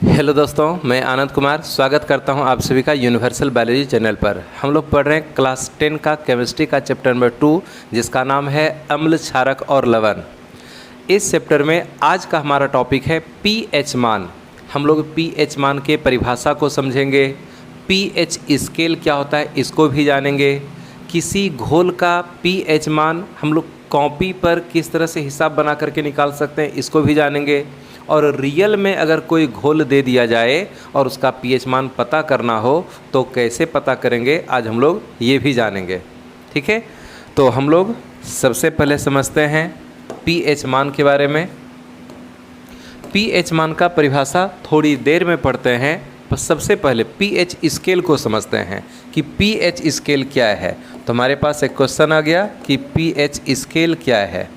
Hello दोस्तों, मैं आनंद कुमार स्वागत करता हूं आप सभी का यूनिवर्सल बायोलॉजी चैनल पर। हम लोग पढ़ रहे हैं क्लास 10 का केमिस्ट्री का चैप्टर नंबर 2, जिसका नाम है अम्ल, क्षारक और लवण। इस चैप्टर में आज का हमारा टॉपिक है पीएच मान। हम लोग पीएच मान के परिभाषा को समझेंगे, पीएच स्केल क्या होता है इसको भी जानेंगे, किसी घोल का पीएच मान हम लोग कॉपी पर किस तरह से हिसाब बना करके निकाल सकते हैं इसको भी जानेंगे, और रियल में अगर कोई घोल दे दिया जाए और उसका पीएच मान पता करना हो तो कैसे पता करेंगे, आज हम लोग ये भी जानेंगे। ठीक है, तो हम लोग सबसे पहले समझते हैं पीएच मान के बारे में। पीएच मान का परिभाषा थोड़ी देर में पढ़ते हैं, पर सबसे पहले पीएच स्केल को समझते हैं कि पीएच स्केल क्या है। तो हमारे पास एक क्वेश्चन आ गया कि पीएच स्केल क्या है,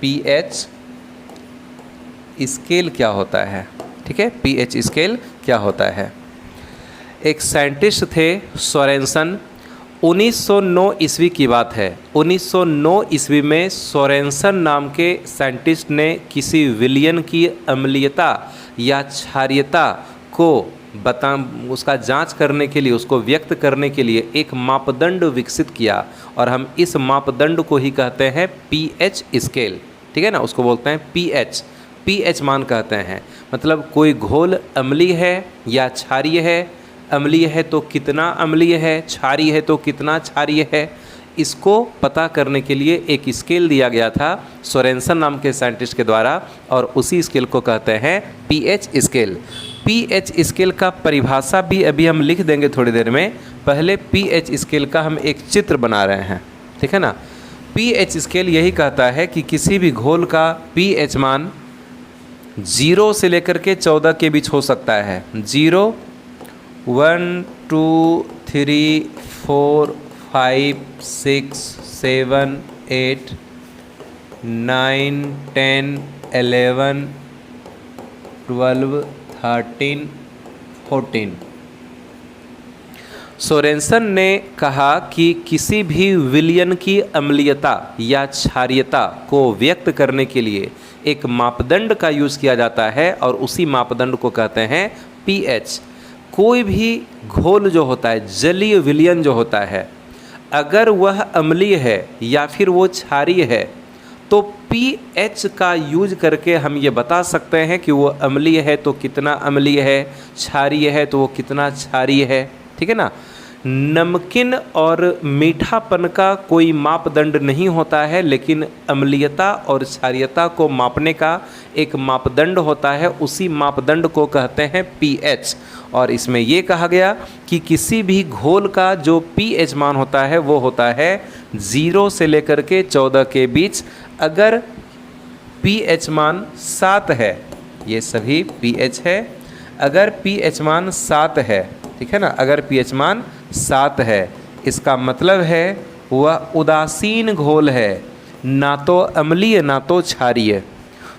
पीएच स्केल क्या होता है। ठीक है, पीएच स्केल क्या होता है। एक साइंटिस्ट थे सोरेनसन, 1909 ईस्वी की बात है। 1909 ईस्वी में सोरेनसन नाम के साइंटिस्ट ने किसी विलयन की अम्लीयता या क्षारीयता को उसका जांच करने के लिए, उसको व्यक्त करने के लिए एक मापदंड विकसित किया, और हम इस मापदंड को ही कहते हैं पीएच स्केल। ठीक है ना, उसको बोलते हैं पीएच मान कहते हैं। मतलब कोई घोल अम्लीय है या क्षारीय है, अम्लीय है तो कितना अम्लीय है, क्षारीय है तो कितना क्षारीय है, इसको पता करने के लिए एक स्केल दिया गया था सोरेनसन नाम के साइंटिस्ट के द्वारा, और उसी स्केल को कहते हैं पीएच स्केल। पीएच स्केल का परिभाषा भी अभी हम लिख देंगे थोड़ी देर में। पहले पीएच स्केल का हम एक चित्र बना रहे हैं। ठीक है ना, पीएच स्केल यही कहता है कि किसी भी घोल का पीएच मान 0 से लेकर के 14 के बीच हो सकता है। 0, 1, 2, 3, 4, 5, 6, 7, 8, 9, 10, 11, 12, 13, 14। सोरेनसन ने कहा कि किसी भी विलयन की अम्लीयता या क्षारीयता को व्यक्त करने के लिए एक मापदंड का यूज़ किया जाता है, और उसी मापदंड को कहते हैं पीएच। कोई भी घोल जो होता है, जलीय विलयन जो होता है, अगर वह अम्लीय है या फिर वो क्षारीय है, तो पीएच का यूज करके हम ये बता सकते हैं कि वो अम्लीय है तो कितना अम्लीय है, क्षारीय है तो वो कितना क्षारीय है। ठीक है ना, नमकीन और मीठापन का कोई मापदंड नहीं होता है, लेकिन अम्लीयता और क्षारीयता को मापने का एक मापदंड होता है, उसी मापदंड को कहते हैं पीएच। और इसमें ये कहा गया कि किसी भी घोल का जो पीएच मान होता है वो होता है 0 से लेकर के 14 के बीच। अगर पीएच मान 7 है, ये सभी पीएच है, अगर पीएच मान 7 है, ठीक है ना, अगर पीएच मान 7 है, इसका मतलब है वह उदासीन घोल है, ना तो अम्लीय ना तो क्षारीय।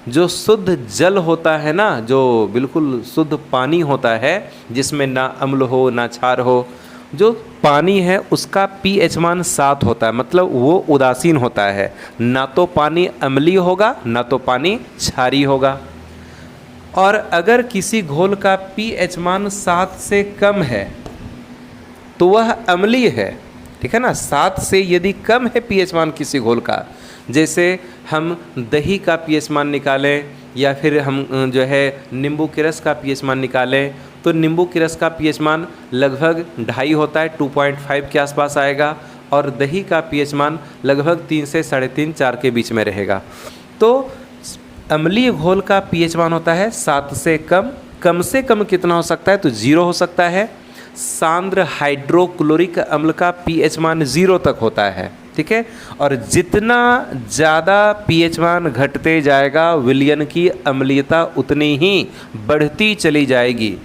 जो शुद्ध जल होता है ना, जो बिल्कुल शुद्ध पानी होता है जिसमें ना अम्ल हो ना क्षार हो, जो पानी है उसका पीएच मान 7 होता है, मतलब वो उदासीन होता है, ना तो पानी अम्लीय होगा ना तो पानी क्षारीय होगा। और अगर किसी घोल का पीएच मान 7 से कम है तो वह अम्लीय है। ठीक है ना, 7 से यदि कम है पीएच मान किसी घोल का, जैसे हम दही का पीएच मान निकालें या फिर हम जो है नींबू के रस का पीएच मान निकालें, तो नींबू के रस का पीएच मान लगभग 2.5 होता है, 2.5 के आसपास आएगा, और दही का पीएच मान लगभग 3 से 3.5 4 के बीच में रहेगा। तो अम्लीय घोल का पीएच मान होता है 7 से कम। कम से कम कितना हो सकता है, तो 0 हो सकता है। सांद्र हाइड्रोक्लोरिक अम्ल का पीएच मान 0 तक होता है। ठीक है, और जितना ज़्यादा पीएच मान घटते जाएगा, विलयन की अम्लीयता उतनी ही बढ़ती चली जाएगी।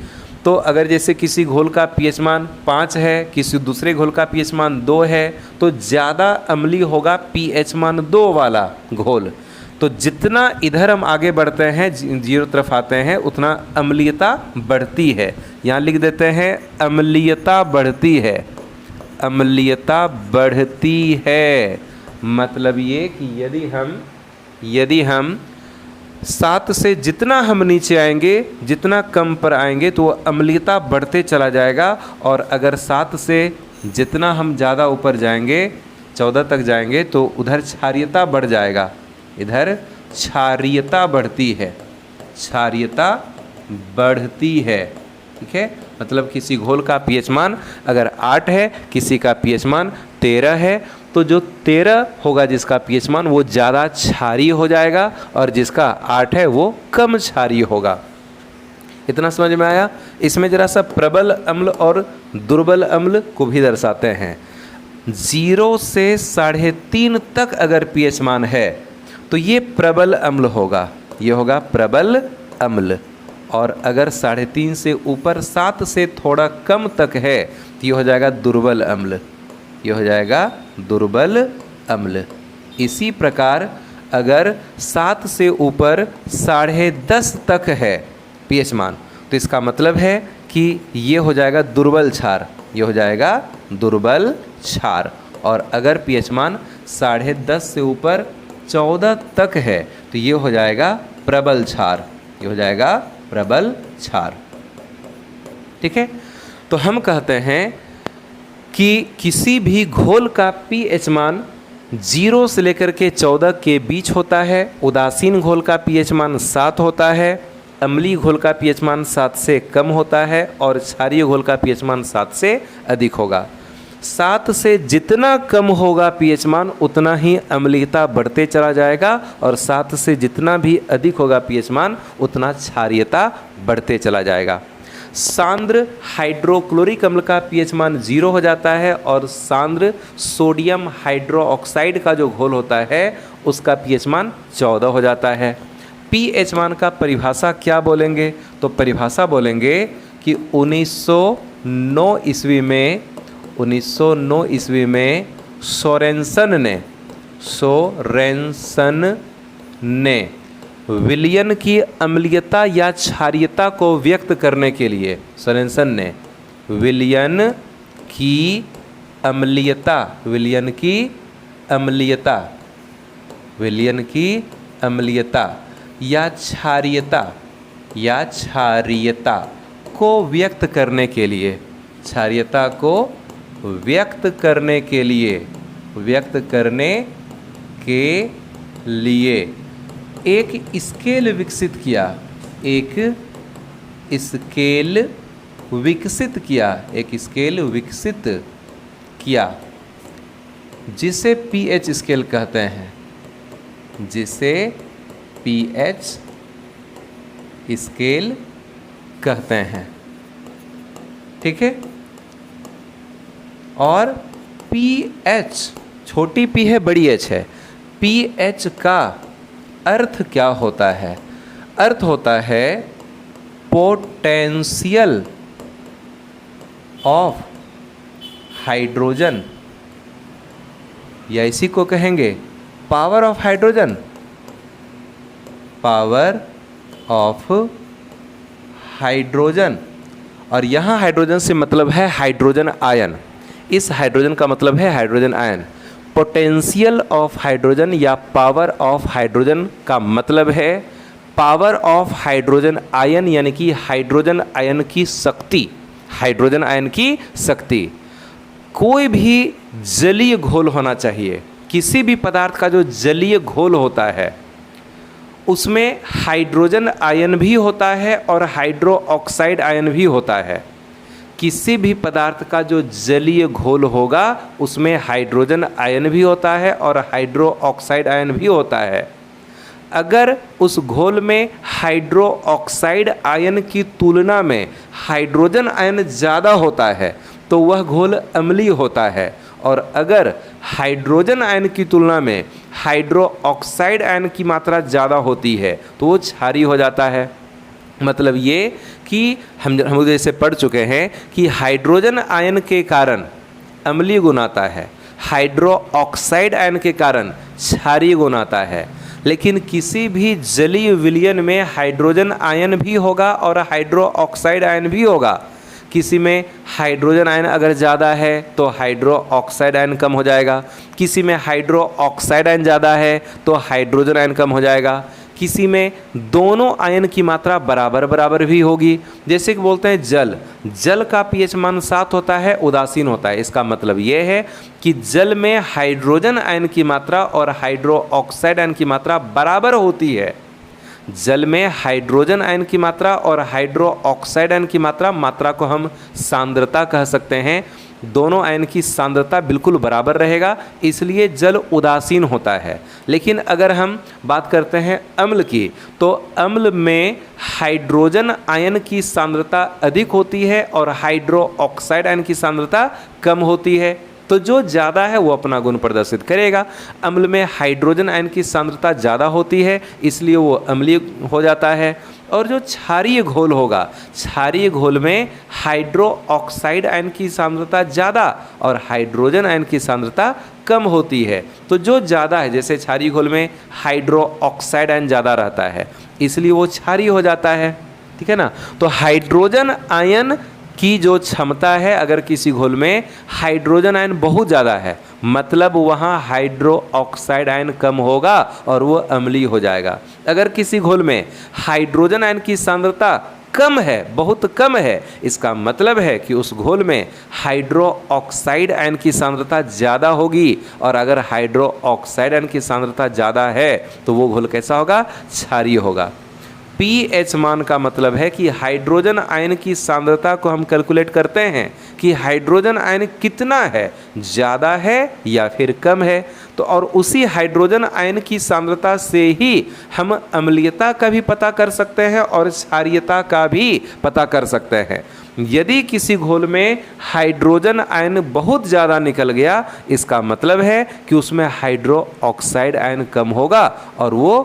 तो अगर जैसे किसी घोल का पीएच मान 5 है, किसी दूसरे घोल का पीएच मान 2 है, तो ज़्यादा अम्लीय होगा पीएच मान 2 वाला घोल। तो जितना इधर हम आगे बढ़ते हैं, 0 तरफ आते हैं, उतना अम्लीयता बढ़ती है। यहाँ लिख देते हैं अम्लीयता बढ़ती है, अम्लीयता बढ़ती है। मतलब ये कि यदि हम 7 से जितना हम नीचे आएंगे, जितना कम पर आएंगे तो अम्लीयता बढ़ते चला जाएगा। और अगर 7 से जितना हम ज़्यादा ऊपर जाएंगे, 14 तक जाएंगे, तो उधर क्षारीयता बढ़ जाएगा। इधर क्षारीयता बढ़ती है, क्षारीयता बढ़ती है। ठीक है, मतलब किसी घोल का पीएच मान अगर 8 है, किसी का पीएच मान 13 है, तो जो 13 होगा जिसका पीएच मान वो ज़्यादा क्षारीय हो जाएगा और जिसका 8 है वो कम क्षारीय होगा। इतना समझ में आया। इसमें जरा सा प्रबल अम्ल और दुर्बल अम्ल को भी दर्शाते हैं। 0 से 3.5 तक अगर पीएच मान है तो ये प्रबल अम्ल होगा, ये होगा प्रबल अम्ल। और अगर 3.5 से ऊपर 7 से थोड़ा कम तक है तो ये हो जाएगा दुर्बल अम्ल, ये हो जाएगा दुर्बल अम्ल। इसी प्रकार अगर 7 से ऊपर 10.5 तक है पीएच मान तो इसका मतलब है कि ये हो जाएगा दुर्बल क्षार, ये हो जाएगा दुर्बल क्षार। और अगर पीएच मान 10.5 से ऊपर 14 तक है तो ये हो जाएगा प्रबल क्षार, ये हो जाएगा प्रबल क्षार। ठीक है, तो हम कहते हैं कि किसी भी घोल का पीएच मान 0 से लेकर के 14 के बीच होता है। उदासीन घोल का पीएच मान 7 होता है, अम्लीय घोल का पीएच मान 7 से कम होता है और क्षारीय घोल का पीएच मान 7 से अधिक होगा। 7 से जितना कम होगा पीएच मान उतना ही अम्लीयता बढ़ते चला जाएगा और 7 से जितना भी अधिक होगा पीएच मान उतना क्षारीयता बढ़ते चला जाएगा। सांद्र हाइड्रोक्लोरिक अम्ल का पीएच मान 0 हो जाता है और सांद्र सोडियम हाइड्रोक्साइड का जो घोल होता है उसका पीएच मान 14 हो जाता है। पीएच मान का परिभाषा क्या बोलेंगे? तो परिभाषा बोलेंगे कि 1909 ईस्वी में सोरेनसन ने विलयन की अम्लीयता या क्षारीयता को व्यक्त करने के लिए, सोरेनसन ने विलयन की अम्लीयता या क्षारीयता को व्यक्त करने के लिए, क्षारीयता को व्यक्त करने के लिए एक स्केल विकसित किया, जिसे पीएच स्केल कहते हैं, ठीक है। और पीएच, छोटी पी है बड़ी एच है, पीएच का अर्थ क्या होता है? अर्थ होता है पोटेंशियल ऑफ हाइड्रोजन, या इसी को कहेंगे पावर ऑफ हाइड्रोजन, और यहाँ हाइड्रोजन से मतलब है हाइड्रोजन आयन, इस हाइड्रोजन का मतलब है hydrogen ion. Potential of hydrogen या पावर ऑफ हाइड्रोजन का मतलब है पावर ऑफ हाइड्रोजन आयन, यानी कि हाइड्रोजन आयन की शक्ति। कोई भी जलीय घोल होना चाहिए, किसी भी पदार्थ का जो जलीय घोल होता है उसमें हाइड्रोजन आयन भी होता है और हाइड्रो ऑक्साइड आयन भी होता है। किसी भी पदार्थ का जो जलीय घोल होगा उसमें हाइड्रोजन आयन भी होता है और हाइड्रो ऑक्साइड आयन भी होता है। अगर उस घोल में हाइड्रो ऑक्साइड आयन की तुलना में हाइड्रोजन आयन ज़्यादा होता है तो वह घोल अम्लीय होता है, और अगर हाइड्रोजन आयन की तुलना में हाइड्रो ऑक्साइड आयन की मात्रा ज़्यादा होती है तो वो क्षारीय हो जाता है। मतलब ये कि हम जैसे पढ़ चुके हैं कि हाइड्रोजन आयन के कारण अम्लीय गुण आता है, हाइड्रो ऑक्साइड आयन के कारण क्षारीय गुण आता है। लेकिन किसी भी जलीय विलयन में हाइड्रोजन आयन भी होगा और हाइड्रो ऑक्साइड आयन भी होगा। किसी में हाइड्रोजन आयन अगर ज़्यादा है तो हाइड्रो ऑक्साइड आयन कम हो जाएगा, किसी में हाइड्रो ऑक्साइड आयन ज़्यादा है तो हाइड्रोजन आयन कम हो जाएगा, किसी में दोनों आयन की मात्रा बराबर बराबर भी होगी। जैसे कि बोलते हैं जल, जल का पीएच मान 7 होता है, उदासीन होता है। इसका मतलब यह है कि जल में हाइड्रोजन आयन की मात्रा और हाइड्रो ऑक्साइड आयन की मात्रा बराबर होती है। जल में हाइड्रोजन आयन की मात्रा और हाइड्रो ऑक्साइड आयन की मात्रा को हम सांद्रता कह सकते हैं। दोनों आयन की सांद्रता बिल्कुल बराबर रहेगा, इसलिए जल उदासीन होता है। लेकिन अगर हम बात करते हैं अम्ल की, तो अम्ल में हाइड्रोजन आयन की सांद्रता अधिक होती है और हाइड्रो ऑक्साइड आयन की सांद्रता कम होती है। तो जो ज़्यादा है वो अपना गुण प्रदर्शित करेगा। अम्ल में हाइड्रोजन आयन की सांद्रता ज़्यादा होती है, इसलिए वो अम्लीय हो जाता है। और जो क्षारीय घोल होगा, क्षारीय घोल में हाइड्रो ऑक्साइड आयन की सांद्रता ज़्यादा और हाइड्रोजन आयन की सांद्रता कम होती है। तो जो ज़्यादा है, जैसे क्षारीय घोल में हाइड्रो ऑक्साइड आयन ज़्यादा रहता है, इसलिए वो क्षारीय हो जाता है। ठीक है ना। तो हाइड्रोजन आयन की जो क्षमता है, अगर किसी घोल में हाइड्रोजन आयन बहुत ज़्यादा है, मतलब वहाँ हाइड्रो ऑक्साइड आयन कम होगा और वो अम्लीय हो जाएगा। अगर किसी घोल में हाइड्रोजन आयन की सांद्रता कम है, बहुत कम है, इसका मतलब है कि उस घोल में हाइड्रो ऑक्साइड आयन की सांद्रता ज़्यादा होगी। और अगर हाइड्रो ऑक्साइड आयन की सांद्रता ज़्यादा है तो वो घोल कैसा होगा? क्षारीय होगा। pH मान का मतलब है कि हाइड्रोजन आयन की सांद्रता को हम कैलकुलेट करते हैं कि हाइड्रोजन आयन कितना है, ज़्यादा है या फिर कम है। तो और उसी हाइड्रोजन आयन की सांद्रता से ही हम अम्लीयता का भी पता कर सकते हैं और क्षारीयता का भी पता कर सकते हैं। यदि किसी घोल में हाइड्रोजन आयन बहुत ज़्यादा निकल गया, इसका मतलब है कि उसमें हाइड्रो ऑक्साइड आयन कम होगा और वो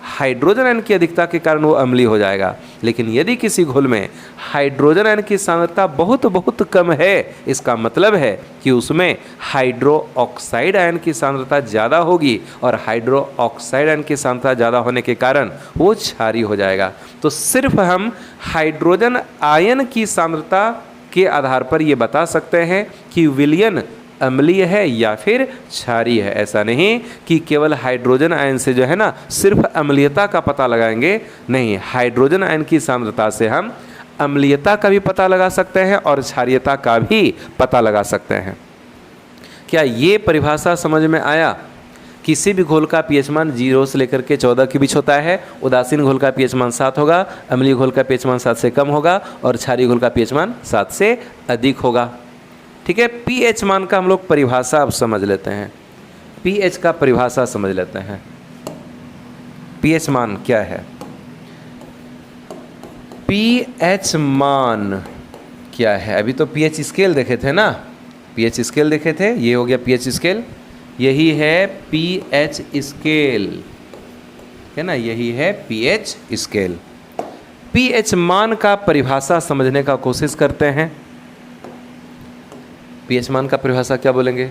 हाइड्रोजन आयन की अधिकता के कारण वो अम्लीय हो जाएगा। लेकिन यदि किसी घोल में हाइड्रोजन आयन की सांद्रता बहुत बहुत कम है, इसका मतलब है कि उसमें हाइड्रो ऑक्साइड आयन की सांद्रता ज़्यादा होगी और हाइड्रो ऑक्साइड आयन की सांद्रता ज़्यादा होने के कारण वो क्षारीय हो जाएगा। तो सिर्फ हम हाइड्रोजन आयन की सांद्रता के आधार पर ये बता सकते हैं कि विलयन अम्लीय है या फिर क्षारीय है। ऐसा नहीं कि केवल हाइड्रोजन आयन से जो है ना सिर्फ अम्लीयता का पता लगाएंगे, नहीं, हाइड्रोजन आयन की सांद्रता से हम अम्लीयता का भी पता लगा सकते हैं और क्षारीयता का भी पता लगा सकते हैं। क्या ये परिभाषा समझ में आया? किसी भी घोल का पीएच मान 0 से लेकर के 14 के बीच होता है। उदासीन घोल का पीएच मान 7 होगा, अम्लीय घोल का पीएच मान 7 से कम होगा और क्षारीय घोल का पीएच मान 7 से अधिक होगा। ठीक है। पीएच मान का हम लोग परिभाषा अब समझ लेते हैं। पीएच का परिभाषा समझ लेते हैं। पीएच मान क्या है? पीएच मान क्या है? अभी तो पीएच स्केल देखे थे ना, पीएच स्केल देखे थे। ये हो गया पीएच स्केल, यही है पीएच स्केल, है ना, यही है पीएच स्केल। पीएच मान का परिभाषा समझने का कोशिश करते हैं। पीएच मान का परिभाषा क्या बोलेंगे?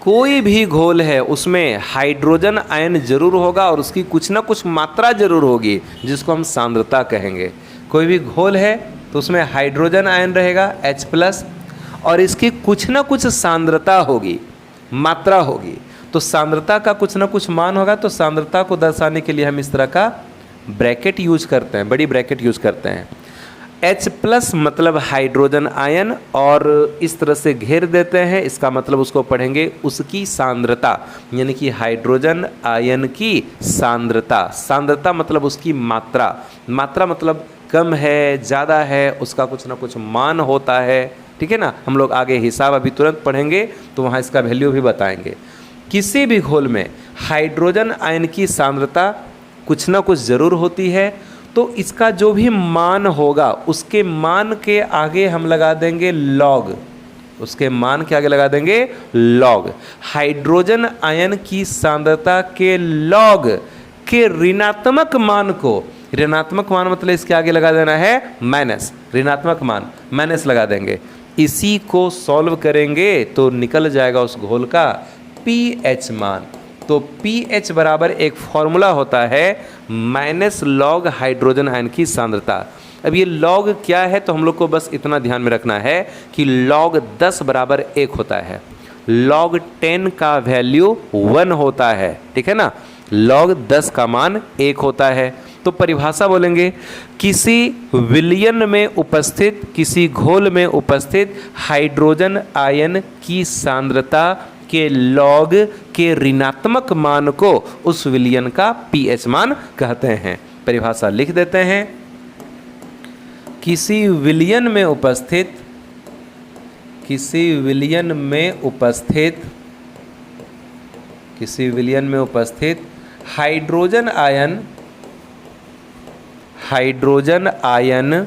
कोई भी घोल है उसमें हाइड्रोजन आयन जरूर होगा और उसकी कुछ ना कुछ मात्रा जरूर होगी, जिसको हम सांद्रता कहेंगे। कोई भी घोल है तो उसमें हाइड्रोजन आयन रहेगा H+, और इसकी कुछ ना कुछ सांद्रता होगी, मात्रा होगी। तो सांद्रता का कुछ ना कुछ मान होगा। तो सांद्रता को दर्शाने के लिए हम इस तरह का ब्रैकेट यूज करते हैं, बड़ी ब्रैकेट यूज करते हैं। H+ मतलब हाइड्रोजन आयन, और इस तरह से घेर देते हैं। इसका मतलब उसको पढ़ेंगे उसकी सांद्रता, यानी कि हाइड्रोजन आयन की सांद्रता। सांद्रता मतलब उसकी मात्रा, मात्रा मतलब कम है, ज़्यादा है, उसका कुछ ना कुछ मान होता है। ठीक है ना। हम लोग आगे हिसाब अभी तुरंत पढ़ेंगे तो वहाँ इसका वैल्यू भी बताएंगे। किसी भी घोल में हाइड्रोजन आयन की सांद्रता कुछ ना कुछ ज़रूर होती है, तो इसका जो भी मान होगा उसके मान के आगे हम लगा देंगे लॉग, उसके मान के आगे लगा देंगे लॉग। हाइड्रोजन आयन की सांद्रता के लॉग के ऋणात्मक मान को, ऋणात्मक मान मतलब इसके आगे लगा देना है माइनस, ऋणात्मक मान माइनस लगा देंगे। इसी को सॉल्व करेंगे तो निकल जाएगा उस घोल का पीएच मान। तो pH बराबर एक फॉर्मूला होता है माइनस लॉग हाइड्रोजन आयन की सांद्रता। अब ये लॉग क्या है, तो हम लोग को बस इतना ध्यान में रखना है कि लॉग 10 बराबर 1 होता है, लॉग 10 का वैल्यू 1 होता है। ठीक है ना। log 10 का मान 1 होता है। तो परिभाषा बोलेंगे, किसी विलयन में उपस्थित, किसी घोल में उपस्थित हाइड्रोजन आयन की सांद्रता के लॉग के ऋणात्मक मान को उस विलयन का pH मान कहते हैं। परिभाषा लिख देते हैं, किसी विलयन में उपस्थित, किसी विलयन में उपस्थित, किसी विलयन में उपस्थित हाइड्रोजन आयन, हाइड्रोजन आयन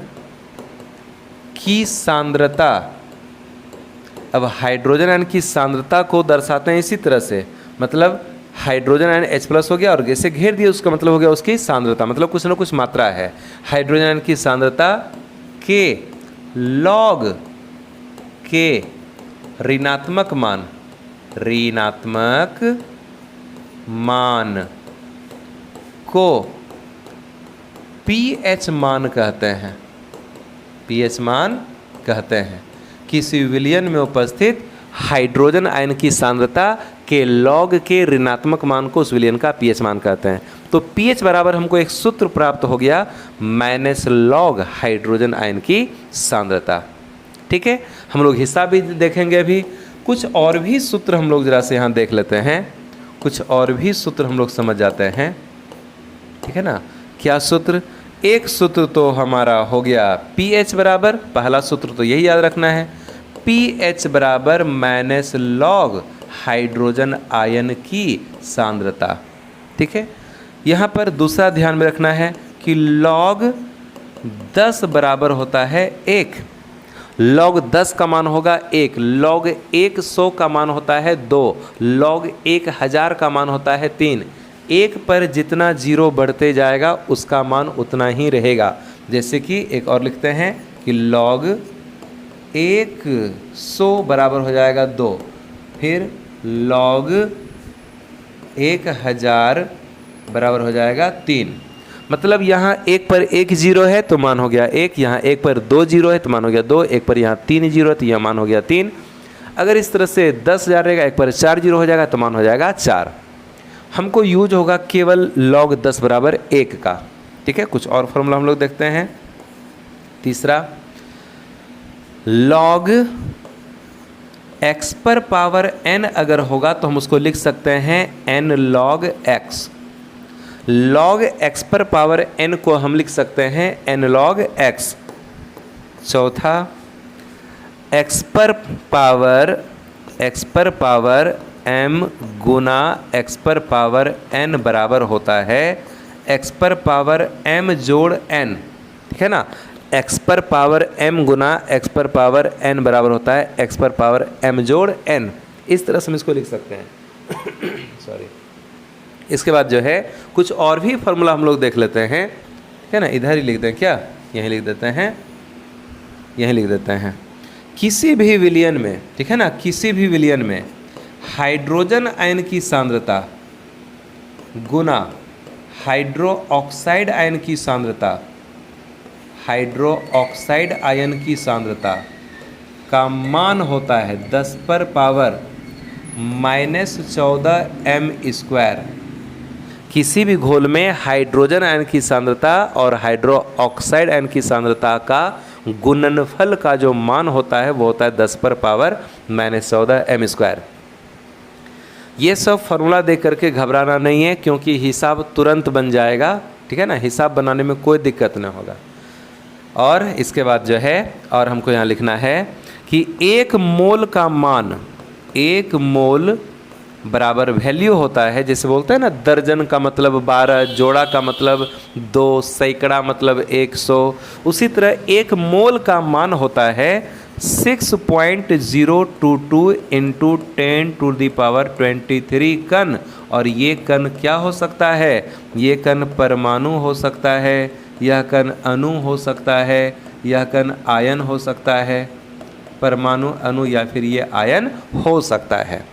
की सांद्रता। अब हाइड्रोजन आयन की सांद्रता को दर्शाते हैं इसी तरह से, मतलब हाइड्रोजन आयन H+ हो गया और जैसे घेर दिया उसका मतलब हो गया उसकी सांद्रता, मतलब कुछ ना कुछ मात्रा है। हाइड्रोजन आयन की सांद्रता के लॉग के ऋणात्मक मान, ऋणात्मक मान को pH मान कहते हैं, pH मान कहते हैं। किसी विलयन में उपस्थित हाइड्रोजन आयन की सांद्रता के लॉग के ऋणात्मक मान को उस विलयन का pH मान कहते हैं। तो pH बराबर हमको एक सूत्र प्राप्त हो गया, माइनस लॉग हाइड्रोजन आयन की सांद्रता। ठीक है, हम लोग हिसाब भी देखेंगे अभी। कुछ और भी सूत्र हम लोग जरा से यहाँ देख लेते हैं, कुछ और भी सूत्र हम लोग समझ जाते हैं। ठीक है ना, क्या सूत्र? एक सूत्र तो हमारा हो गया pH बराबर, पहला सूत्र तो यही याद रखना है, pH बराबर माइनस लॉग हाइड्रोजन आयन की सांद्रता। ठीक है, यहाँ पर दूसरा ध्यान में रखना है कि log 10 बराबर होता है 1। log 10 का मान होगा 1, log 100 का मान होता है 2, log 1000 का मान होता है 3। 1 पर जितना जीरो बढ़ते जाएगा उसका मान उतना ही रहेगा। जैसे कि एक और लिखते हैं कि log 100 बराबर हो जाएगा 2, फिर log 1000 बराबर हो जाएगा 3। मतलब यहाँ 1 पर 1 जीरो है तो मान हो गया 1, यहाँ 1 पर 2 जीरो है तो मान हो गया 2, 1 पर यहाँ 3 जीरो है तो यह मान हो गया 3। अगर इस तरह से 10,000 रहेगा, 1 पर 4 जीरो हो जाएगा तो मान हो जाएगा 4। हमको यूज होगा केवल log 10 बराबर 1 का। ठीक है, कुछ और फॉर्मूला हम लोग देखते हैं। तीसरा, log x पर पावर n अगर होगा तो हम उसको लिख सकते हैं n log x। log x पर पावर n को हम लिख सकते हैं n log x। चौथा, x पर पावर m गुना x पर पावर n बराबर होता है x पर पावर m जोड़ n। ठीक है ना, x पर पावर m गुना x पर पावर n बराबर होता है x पर पावर m जोड़ n। इस तरह से हम इसको लिख सकते हैं। सॉरी। इसके बाद जो है कुछ और भी फार्मूला हम लोग देख लेते हैं। है ना, इधर ही लिख दें क्या, यहीं लिख देते हैं, यहीं लिख देते हैं। किसी भी विलयन में, ठीक है ना, किसी भी विलयन में हाइड्रोजन आयन की सांद्रता गुना हाइड्रो ऑक्साइड आयन की सांद्रता, हाइड्रो ऑक्साइड आयन की सांद्रता का मान होता है 10 पर पावर -14 m²। किसी भी घोल में हाइड्रोजन आयन की सांद्रता और हाइड्रो ऑक्साइड आयन की सांद्रता का गुणनफल का जो मान होता है वो होता है 10 पर पावर -14 m²। ये सब फार्मूला देख करके घबराना नहीं है, क्योंकि हिसाब तुरंत बन जाएगा। ठीक है ना, हिसाब बनाने में कोई दिक्कत नहीं होगा। और इसके बाद जो है, और हमको यहाँ लिखना है कि 1 मोल का मान, 1 मोल बराबर वैल्यू होता है, जैसे बोलते हैं ना दर्जन का मतलब 12, जोड़ा का मतलब 2, सैकड़ा मतलब 100। उसी तरह 1 मोल का मान होता है 6.022 इंटू 10⁻23 कण। और ये कण क्या हो सकता है? ये कण परमाणु हो सकता है, यह कण अणु हो सकता है, यह कण आयन हो सकता है, परमाणु, अणु या फिर ये आयन हो सकता है।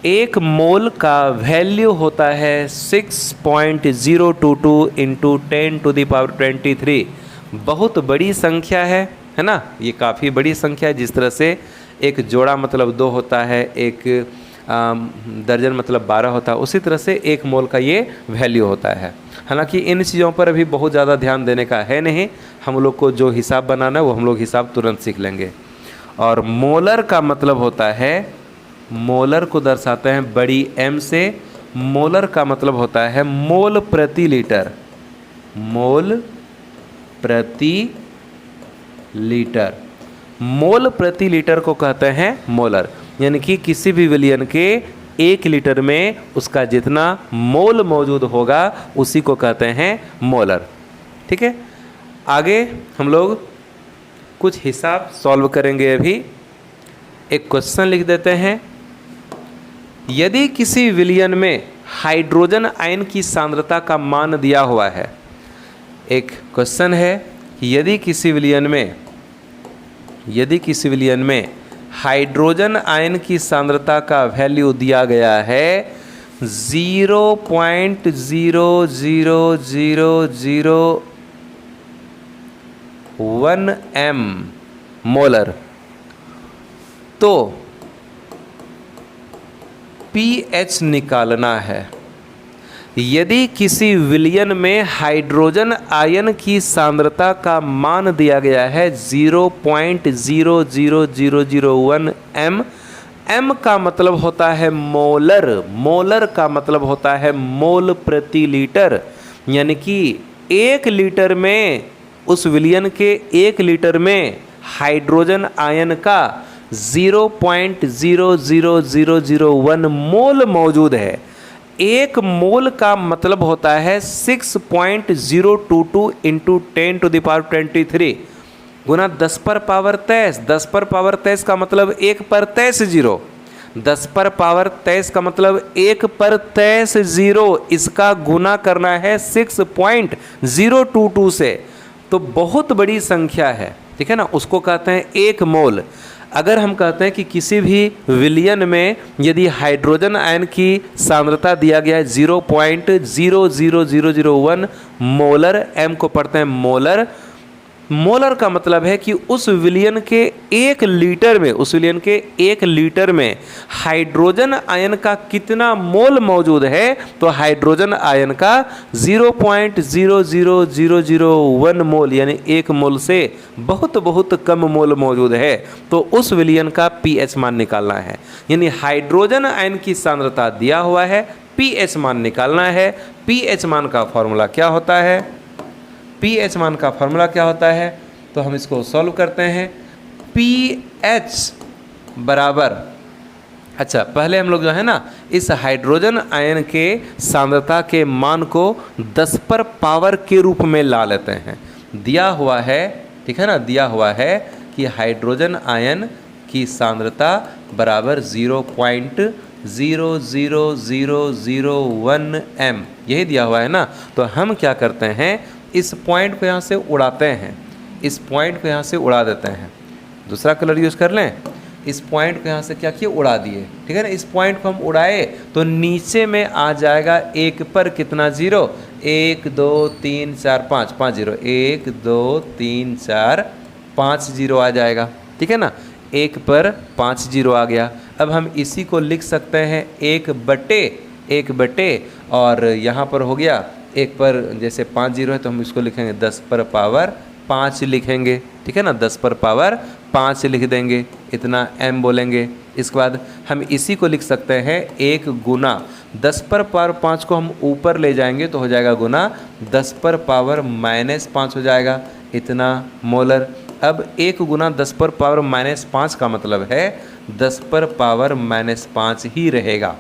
1 मोल का वैल्यू होता है 6.022 इंटू 10⁻23। बहुत बड़ी संख्या है ना, ये काफ़ी बड़ी संख्या है। जिस तरह से एक जोड़ा मतलब 2 होता है, एक दर्जन मतलब 12 होता है, उसी तरह से 1 मोल का ये वैल्यू होता है। हालांकि इन चीज़ों पर अभी बहुत ज़्यादा ध्यान देने का है नहीं, हम लोग को जो हिसाब बनाना है वो हम लोग हिसाब तुरंत सीख लेंगे। और मोलर का मतलब होता है, मोलर को दर्शाते हैं बड़ी एम से। मोलर का मतलब होता है मोल प्रति लीटर, मोल प्रति लीटर। मोल प्रति लीटर को कहते हैं मोलर, यानी कि किसी भी विलयन के 1 लीटर में उसका जितना मोल मौजूद होगा उसी को कहते हैं मोलर। ठीक है, आगे हम लोग कुछ हिसाब सॉल्व करेंगे। अभी एक क्वेश्चन लिख देते हैं। यदि किसी विलयन में हाइड्रोजन आयन की सांद्रता का मान दिया हुआ है, एक क्वेश्चन है कि यदि किसी विलयन में हाइड्रोजन आयन की सांद्रता का वैल्यू दिया गया है 0.00001 m मोलर, तो pH निकालना है। यदि किसी विलयन में हाइड्रोजन आयन की सांद्रता का मान दिया गया है 0.00001 m, m का मतलब होता है मोलर, मोलर का मतलब होता है मोल प्रति लीटर, यानी कि 1 लीटर में, उस विलयन के 1 लीटर में हाइड्रोजन आयन का 0.00001 मोल मौजूद है। 1 मोल का मतलब होता है 6.022 इंटू 10⁻23 गुना 10 पर पावर 23। 10 पर पावर 23 का मतलब 1 पर 23 जीरो, 10 पर पावर 23 का मतलब 1 पर 23 जीरो, इसका गुना करना है 6.022 से, तो बहुत बड़ी संख्या है। ठीक है ना, उसको कहते हैं 1 मोल। अगर हम कहते हैं कि किसी भी विलयन में यदि हाइड्रोजन आयन की सांद्रता दिया गया है 0.00001 मोलर, m को पढ़ते हैं मोलर। मोलर का मतलब है कि उस विलयन के 1 लीटर में, उस विलयन के 1 लीटर में हाइड्रोजन आयन का कितना मोल मौजूद है, तो हाइड्रोजन आयन का 0.00001 मोल, यानी 1 मोल से बहुत बहुत कम मोल मौजूद है, तो उस विलयन का pH मान निकालना है। यानी हाइड्रोजन आयन की सांद्रता दिया हुआ है, pH मान निकालना है। pH मान का फॉर्मूला क्या होता है? pH मान का फॉर्मूला क्या होता है? तो हम इसको सॉल्व करते हैं। pH बराबर, अच्छा पहले हम लोग जो है ना इस हाइड्रोजन आयन के सांद्रता के मान को 10 पर पावर के रूप में ला लेते हैं। दिया हुआ है, ठीक है ना, दिया हुआ है कि हाइड्रोजन आयन की सांद्रता बराबर 0.00001 m, यही दिया हुआ है ना। तो हम क्या करते हैं, इस पॉइंट को यहाँ से उड़ाते हैं, इस पॉइंट को यहाँ से उड़ा देते हैं। दूसरा कलर यूज़ कर लें। इस पॉइंट को यहाँ से क्या किए, उड़ा दिए। ठीक है ना, इस पॉइंट को हम उड़ाए तो नीचे में आ जाएगा 1 पर कितना जीरो, 1 2 3 4 5, 5 जीरो, 1 2 3 4 5 जीरो आ जाएगा। ठीक है ना, 1 पर 5 जीरो आ गया। अब हम इसी को लिख सकते हैं 1 बटे और यहाँ पर हो गया 1 पर, जैसे 5 जीरो है तो हम इसको लिखेंगे 10 पर पावर 5 लिखेंगे। ठीक है ना, 10 पर पावर 5 लिख देंगे, इतना m बोलेंगे। इसके बाद हम इसी को लिख सकते हैं 1 गुना 10 पर पावर 5 को हम ऊपर ले जाएंगे तो हो जाएगा गुना 10 पर पावर -5 हो जाएगा, इतना मोलर। अब 1 गुना 10 पर पावर -5 का मतलब है 10 पर पावर -5 ही रहेगा।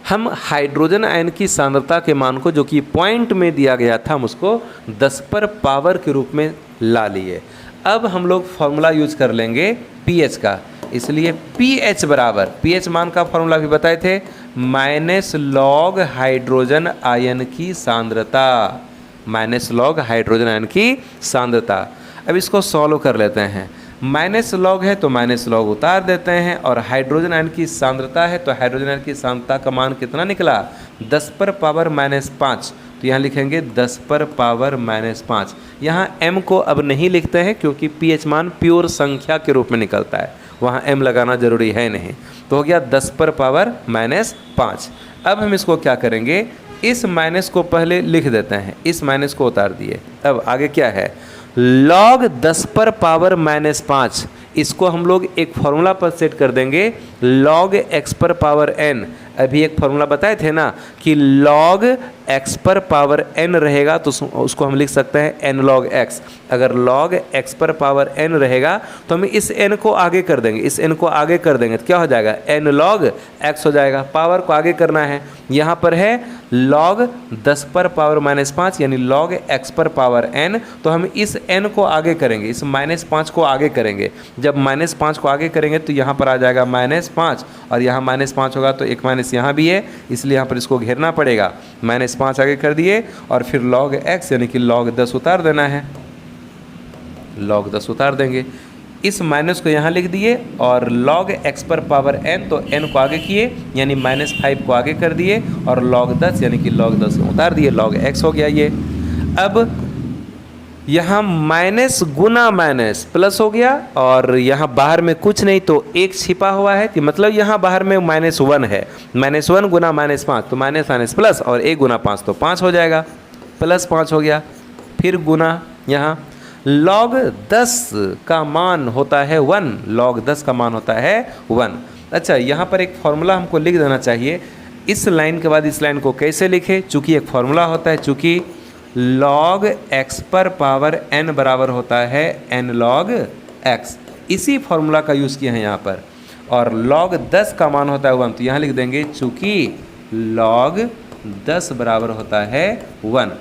हम हाइड्रोजन आयन की सांद्रता के मान को, जो कि पॉइंट में दिया गया था, हम उसको 10 पर पावर के रूप में ला लिए। अब हम लोग फॉर्मूला यूज कर लेंगे pH का, इसलिए pH बराबर, pH मान का फॉर्मूला भी बताए थे, -log हाइड्रोजन आयन की सांद्रता, -log हाइड्रोजन आयन की सांद्रता। अब इसको सॉल्व कर लेते हैं। -log है तो -log उतार देते हैं, और हाइड्रोजन आयन की सांद्रता है तो हाइड्रोजन आयन की सांद्रता का मान कितना निकला, 10 पर पावर -5, तो यहाँ लिखेंगे 10 पर पावर -5। यहाँ m को अब नहीं लिखते हैं क्योंकि pH मान प्योर संख्या के रूप में निकलता है, वहाँ m लगाना ज़रूरी है नहीं। तो हो गया 10 पर पावर -5। अब हम इसको क्या करेंगे, इस माइनस को पहले लिख देते हैं, इस माइनस को उतार दिए। अब आगे क्या है, log 10 पर पावर -5, इसको हम लोग एक फॉर्मूला पर सेट कर देंगे, log x पर पावर n। अभी एक फॉर्मूला बताए थे ना कि log x पर पावर n रहेगा तो उसको हम लिख सकते हैं n log x। अगर log x पर पावर n रहेगा तो हम इस n को आगे कर देंगे, इस n को आगे कर देंगे तो क्या हो जाएगा, n log x हो जाएगा। पावर को आगे करना है, यहाँ पर है log 10 पर पावर -5 यानी log x पर पावर n, तो हम इस n को आगे करेंगे, इस -5 को आगे करेंगे। जब -5 को आगे करेंगे तो यहाँ पर आ जाएगा -5 और यहाँ -5 होगा तो एक माइनस यहाँ भी है, इसलिए यहाँ पर इसको घेरना पड़ेगा। -5 आगे कर दिए और फिर log x यानी कि log 10 उतार देना है, log 10 उतार देंगे। इस माइनस को यहाँ लिख दिए और log x पर पावर n, तो n को आगे किए यानी -5 को आगे कर दिए और log 10 यानी कि log 10 उतार दिए, log x हो गया ये। अब यहाँ माइनस गुना माइनस प्लस हो गया और यहाँ बाहर में कुछ नहीं तो एक छिपा हुआ है, कि मतलब यहाँ बाहर में -1 है, -1 गुना -5 तो माइनस प्लस और 1 गुना 5 तो 5 हो जाएगा, +5 हो गया। फिर गुना यहाँ log 10 का मान होता है 1, log 10 का मान होता है 1। अच्छा, यहाँ पर एक फॉर्मूला हमको लिख देना चाहिए, इस लाइन के बाद इस लाइन को कैसे लिखे, चूँकि एक फॉर्मूला होता है, चूँकि log x पर पावर n बराबर होता है n log x, इसी फॉर्मूला का यूज़ किए हैं यहाँ पर। और log 10 का मान होता है 1, तो यहाँ लिख देंगे चूँकि log 10 बराबर होता है 1।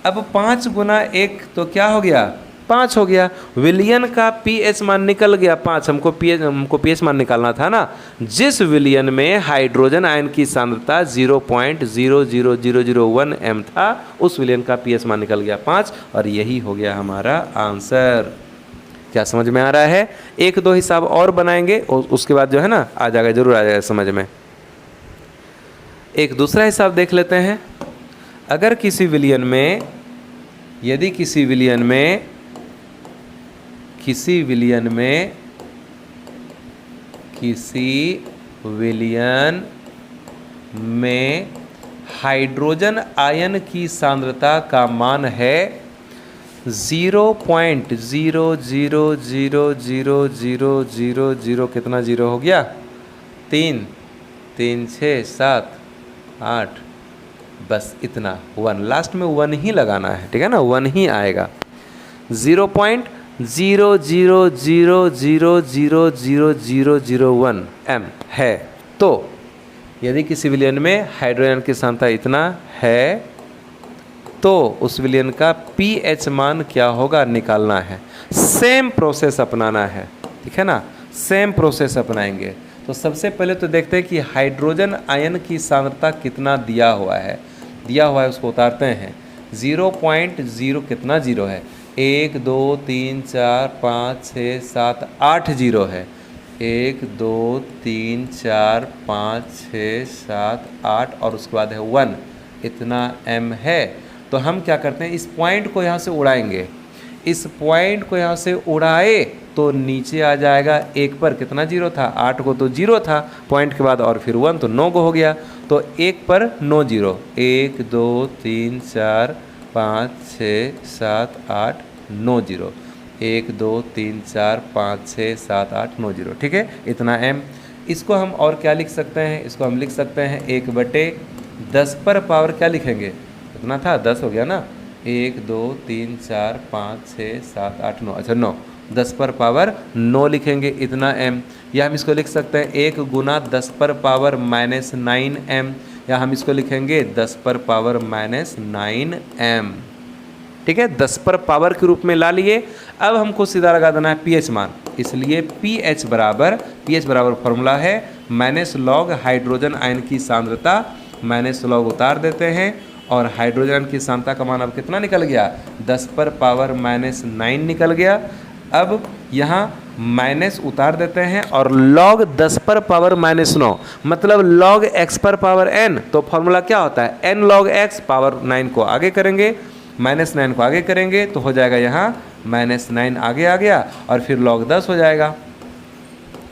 अब 5 गुना 1 तो क्या हो गया, 5 हो गया। विलियन का pH मान निकल गया 5, हमको pH मान निकालना था ना। जिस विलियन में हाइड्रोजन आयन की सांद्रता 0.00001 m था, उस विलियन का pH मान निकल गया 5 और यही हो गया हमारा आंसर। क्या समझ में आ रहा है? 1-2 हिसाब और बनाएंगे और उसके बाद जो है ना आ जाएगा, जरूर आ जाएगा समझ में। एक दूसरा हिसाब देख लेते हैं। अगर किसी विलियन में, यदि किसी विलियन में हाइड्रोजन आयन की सांद्रता का मान है 0.0000000 कितना जीरो हो गया, 3 3 6 7 8, बस इतना 1, लास्ट में 1 ही लगाना है, ठीक है ना, 1 ही आएगा। 0.000000001 m है। तो यदि किसी विलियन में हाइड्रोजन की सांद्रता इतना है तो उस विलियन का pH मान क्या होगा निकालना है। सेम प्रोसेस अपनाना है, ठीक है ना, सेम प्रोसेस अपनाएंगे। तो सबसे पहले तो देखते हैं कि हाइड्रोजन आयन की सांद्रता कितना दिया हुआ है, उसको उतारते हैं। 0.0 कितना जीरो है, 1 2 3 4 5 6 7 8 जीरो है, 1 2 3 4 5 6 7 8 और उसके बाद है 1, इतना m है। तो हम क्या करते हैं, इस पॉइंट को यहाँ से उड़ाएंगे, इस पॉइंट को यहाँ से उड़ाए तो नीचे आ जाएगा 1 पर कितना जीरो था, 8 को तो जीरो था पॉइंट के बाद और फिर 1 तो 9 को हो गया, तो 1 पर 9 जीरो, 1 2 3 4 5 6 7 8 9 जीरो, 1 2 3 4 5 6 7 8 9 जीरो, ठीक है, इतना m। इसको हम और क्या लिख सकते हैं, इसको हम लिख सकते हैं 1/10 पर पावर क्या लिखेंगे, इतना था 10 हो गया ना, 1 2 3 4 5 6 7 8 9, अच्छा 9, 10 पर पावर 9 लिखेंगे, इतना m। या हम इसको लिख सकते हैं 1 गुना 10 पर पावर -9m, या हम इसको लिखेंगे 10 पर पावर -9m, ठीक है, 10 पर पावर के रूप में ला लिए। अब हमको सीधा लगा देना है pH मान, इसलिए pH बराबर फॉर्मूला है -log हाइड्रोजन आयन की सांद्रता, -log उतार देते हैं और हाइड्रोजन की सांद्रता का मान अब कितना निकल गया, 10 पर पावर -9 निकल गया। अब यहाँ माइनस उतार देते हैं और log 10 पर पावर -9 मतलब log x पर पावर n, तो फॉर्मूला क्या होता है, n log x, पावर 9 को आगे करेंगे, -9 को आगे करेंगे तो हो जाएगा यहाँ -9 आगे आ गया और फिर log 10 हो जाएगा।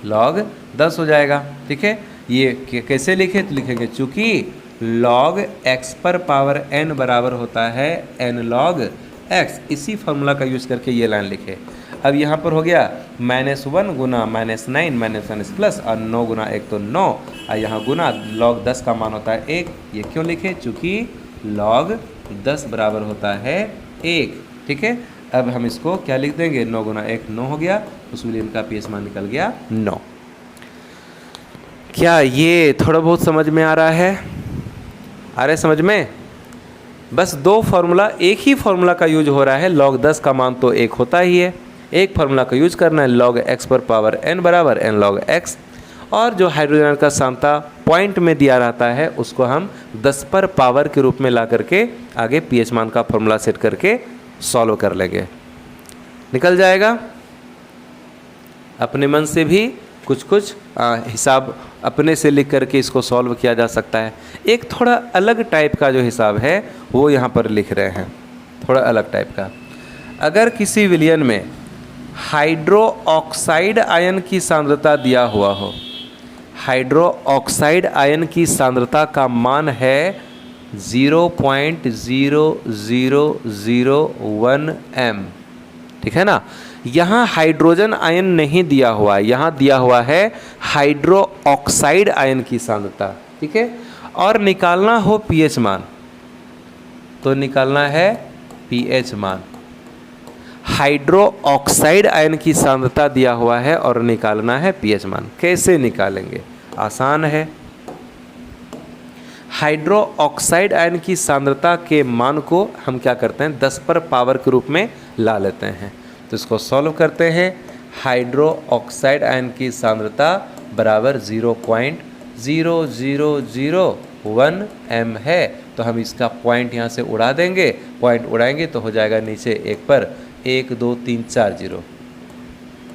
log 10 हो जाएगा। ठीक है, ये कैसे लिखे, तो लिखेंगे चूँकि log x पर पावर n बराबर होता है n log x, इसी फॉर्मूला का यूज करके ये लाइन लिखे। अब यहाँ पर हो गया -1 गुना -9 -1 प्लस और 9 गुना 1 तो 9, और यहाँ गुना log 10 का मान होता है 1। ये क्यों लिखे, चूँकि log 10 बराबर होता है 1। ठीक है, अब हम इसको क्या लिख देंगे, 9 गुना 1 9 हो गया, उस विलियन का पीएच मान निकल गया 9। क्या ये थोड़ा बहुत समझ में आ रहा है? आ रहा है समझ में? बस दो फार्मूला, एक ही फार्मूला का यूज हो रहा है। log 10 का मान तो 1 होता ही है, एक फार्मूला का यूज करना है, log x पर पावर n बराबर n log x, और जो हाइड्रोजन का सांता पॉइंट में दिया रहता है उसको हम 10 पर पावर के रूप में ला करके आगे पीएच मान का फॉर्मूला सेट करके सॉल्व कर लेंगे, निकल जाएगा। अपने मन से भी कुछ कुछ हिसाब अपने से लिख करके इसको सॉल्व किया जा सकता है। एक थोड़ा अलग टाइप का जो हिसाब है वो यहाँ पर लिख रहे हैं, थोड़ा अलग टाइप का। अगर किसी विलयन में हाइड्रो ऑक्साइड आयन की सांद्रता दिया हुआ हो, हाइड्रो ऑक्साइड आयन की सांद्रता का मान है 0.0001 m, ठीक है ना। यहाँ हाइड्रोजन आयन नहीं दिया हुआ है, यहाँ दिया हुआ है हाइड्रो ऑक्साइड आयन की सांद्रता। ठीक है, और निकालना हो पीएच मान, तो निकालना है पीएच मान। हाइड्रो ऑक्साइड आयन की सांद्रता दिया हुआ है और निकालना है पीएच मान। कैसे निकालेंगे, आसान है। हाइड्रो ऑक्साइड आयन की सांद्रता के मान को हम क्या करते हैं, 10 पर पावर के रूप में ला लेते हैं। तो इसको सॉल्व करते हैं। हाइड्रो ऑक्साइड आयन की सांद्रता बराबर 0.0001 m है, तो हम इसका पॉइंट यहाँ से उड़ा देंगे। पॉइंट उड़ाएंगे तो हो जाएगा नीचे 1 पर 1 2 3 4 0,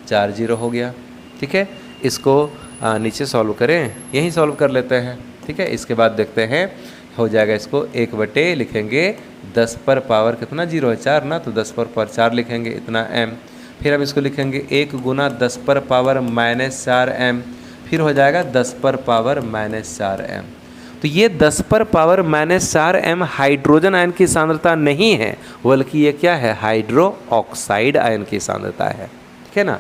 4 0 हो गया। ठीक है, इसको नीचे सॉल्व करें, यहीं सॉल्व कर लेते हैं। ठीक है, इसके बाद देखते हैं हो जाएगा। इसको 1 बटे लिखेंगे 10 पर पावर कितना 0 है 4 ना, तो 10 पर 4 लिखेंगे इतना m। फिर हम इसको लिखेंगे 1 गुना 10 पर पावर -4 m, फिर हो जाएगा 10 पर पावर -4 m। तो ये 10 पर पावर -4 m हाइड्रोजन आयन की सांद्रता नहीं है, बल्कि ये क्या है, हाइड्रो ऑक्साइड आयन की सांद्रता है। ठीक है ना।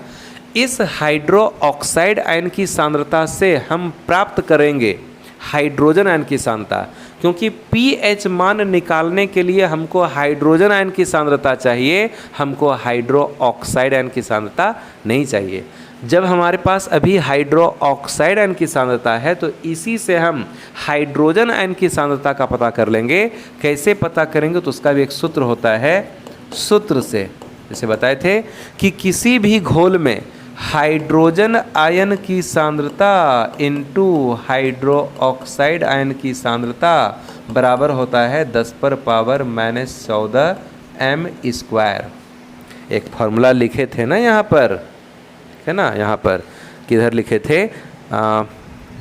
इस हाइड्रो ऑक्साइड आयन की सांद्रता से हम प्राप्त करेंगे हाइड्रोजन आयन की सांद्रता, क्योंकि पीएच मान निकालने के लिए हमको हाइड्रोजन आयन की सांद्रता चाहिए, हमको हाइड्रो ऑक्साइड आयन की सांद्रता नहीं चाहिए। जब हमारे पास अभी हाइड्रो ऑक्साइड आयन की सांद्रता है तो इसी से हम हाइड्रोजन आयन की सांद्रता का पता कर लेंगे। कैसे पता करेंगे, तो उसका भी एक सूत्र होता है। सूत्र से जैसे बताए थे कि किसी भी घोल में हाइड्रोजन आयन की सांद्रता इनटू हाइड्रो ऑक्साइड आयन की सांद्रता बराबर होता है 10 पर पावर -14 m²। एक फार्मूला लिखे थे ना यहाँ पर, है ना, यहाँ पर किधर लिखे थे,